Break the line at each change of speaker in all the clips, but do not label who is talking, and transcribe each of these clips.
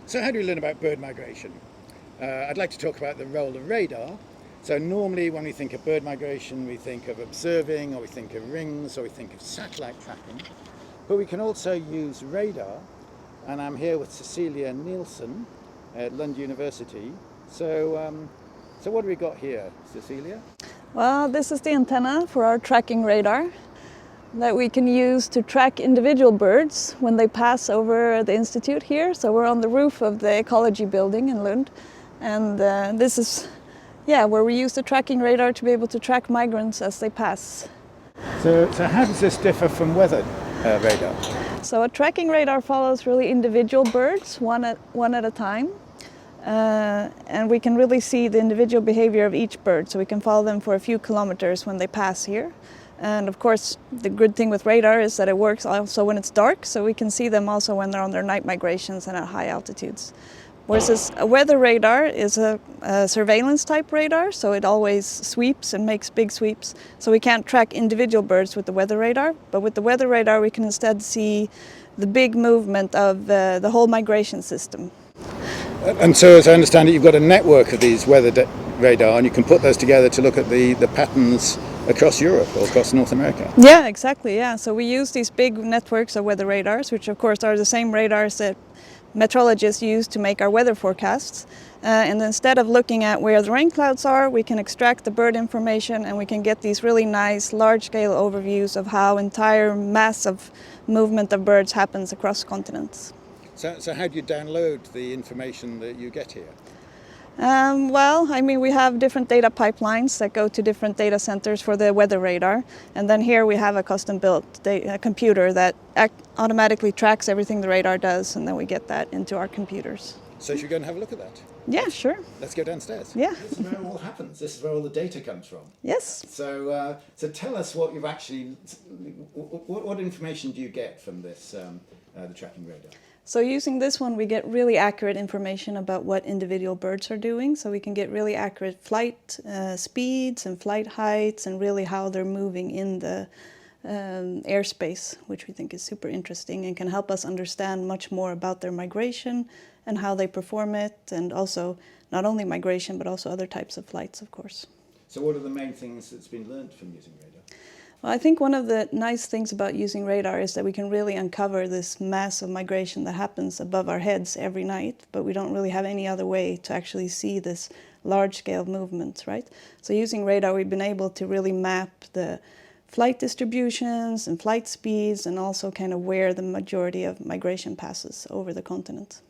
So how do we learn about bird migration? I'd like to talk about the role of radar. So normally when we think of bird migration, we think of observing, or we think of rings, or we think of satellite tracking. But we can also use radar, and I'm here with Cecilia Nielsen at Lund University. So what do we got here, Cecilia?
Well, this is the antenna for our tracking radar that we can use to track individual birds when they pass over the institute here. So we're on the roof of the ecology building in Lund, and this is where we use the tracking radar to be able to track migrants as they pass.
So how does this differ from weather radar?
So a tracking radar follows really individual birds, one at a time. And we can really see the individual behavior of each bird, so we can follow them for a few kilometers when they pass here. And of course, the good thing with radar is that it works also when it's dark, so we can see them also when they're on their night migrations and at high altitudes. Whereas a weather radar is a surveillance type radar, so it always sweeps and makes big sweeps. So we can't track individual birds with the weather radar, but with the weather radar we can instead see the big movement of the whole migration system.
And so, as I understand it, you've got a network of these weather radar, and you can put those together to look at the patterns across Europe or across North America.
Yeah, exactly. Yeah, so we use these big networks of weather radars, which of course are the same radars that meteorologists use to make our weather forecasts. And instead of looking at where the rain clouds are, we can extract the bird information, and we can get these really nice large-scale overviews of how entire massive movement of birds happens across continents.
So how do you download the information that you get here?
We have different data pipelines that go to different data centers for the weather radar. And then here we have a custom-built computer that automatically tracks everything the radar does, and then we get that into our computers.
So should we go and have a look at that?
Yeah, sure.
Let's go downstairs.
Yeah.
This is where it all happens. This is where all the data comes from.
Yes.
So tell us what you've actually, what information do you get from this, the tracking radar?
So using this one, we get really accurate information about what individual birds are doing. So we can get really accurate flight speeds and flight heights, and really how they're moving in the airspace, which we think is super interesting and can help us understand much more about their migration and how they perform it, and also not only migration, but also other types of flights, of course.
So what are the main things that's been learned from using radar?
Well, I think one of the nice things about using radar is that we can really uncover this mass of migration that happens above our heads every night, but we don't really have any other way to actually see this large-scale movement, right? So using radar, we've been able to really map the flight distributions and flight speeds, and also kind of where the majority of migration passes over the continent.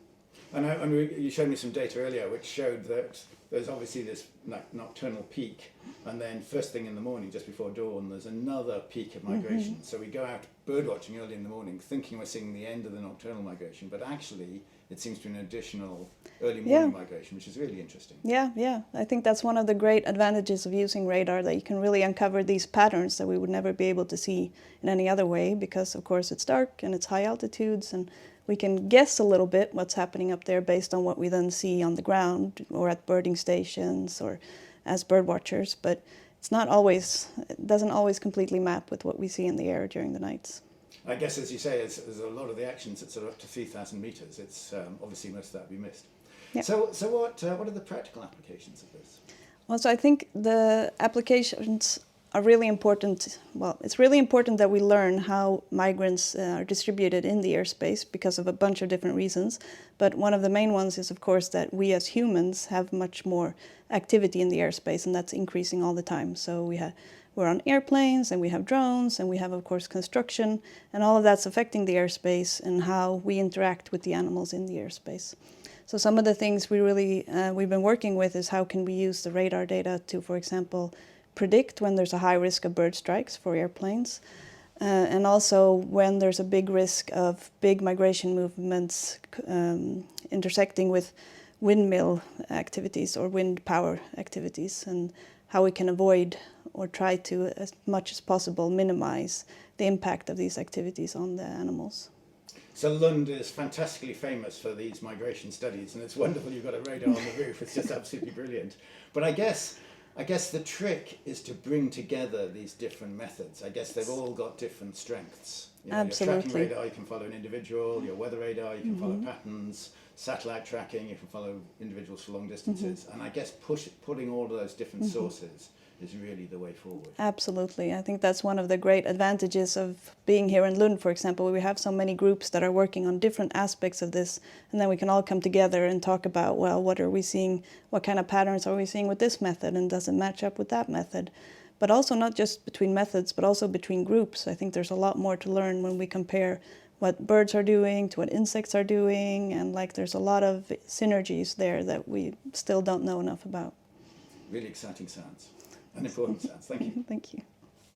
And you showed me some data earlier which showed that there's obviously this nocturnal peak, and then first thing in the morning, just before dawn, there's another peak of migration. Mm-hmm. So we go out bird watching early in the morning thinking we're seeing the end of the nocturnal migration, but actually it seems to be an additional early morning migration, which is really interesting.
Yeah. I think that's one of the great advantages of using radar, that you can really uncover these patterns that we would never be able to see in any other way, because of course it's dark and it's high altitudes, and we can guess a little bit what's happening up there based on what we then see on the ground or at birding stations or as bird watchers, but it doesn't always completely map with what we see in the air during the nights.
I guess, as you say, as a lot of the actions at sort of up to 3,000 meters, it's obviously most of that will be missed. Yeah. So what are the practical applications of this?
Well, so I think the applications are really important. Well, it's really important that we learn how migrants are distributed in the airspace because of a bunch of different reasons. But one of the main ones is, of course, that we as humans have much more activity in the airspace, and that's increasing all the time. So we're on airplanes, and we have drones, and we have, of course, construction, and all of that's affecting the airspace and how we interact with the animals in the airspace. So some of the things we've been working with is how can we use the radar data to, for example, predict when there's a high risk of bird strikes for airplanes, and also when there's a big risk of big migration movements intersecting with windmill activities or wind power activities, and how we can avoid or try to, as much as possible, minimize the impact of these activities on the animals.
So Lund is fantastically famous for these migration studies, and it's wonderful you've got a radar on the roof. It's just absolutely brilliant. But I guess the trick is to bring together these different methods. I guess they've all got different strengths. You know, your
Absolutely.
tracking radar, you can follow an individual. Your weather radar, you can follow patterns. Satellite tracking, you can follow individuals for long distances. And I guess putting all of those different sources is really the way forward.
Absolutely. I think that's one of the great advantages of being here in Lund, for example. We have so many groups that are working on different aspects of this, and then we can all come together and talk about, well, what are we seeing, what kind of patterns are we seeing with this method, and does it match up with that method? But also not just between methods, but also between groups. I think there's a lot more to learn when we compare what birds are doing to what insects are doing, and like there's a lot of synergies there that we still don't know enough about.
Really exciting science and important science. Thank you.
Thank you.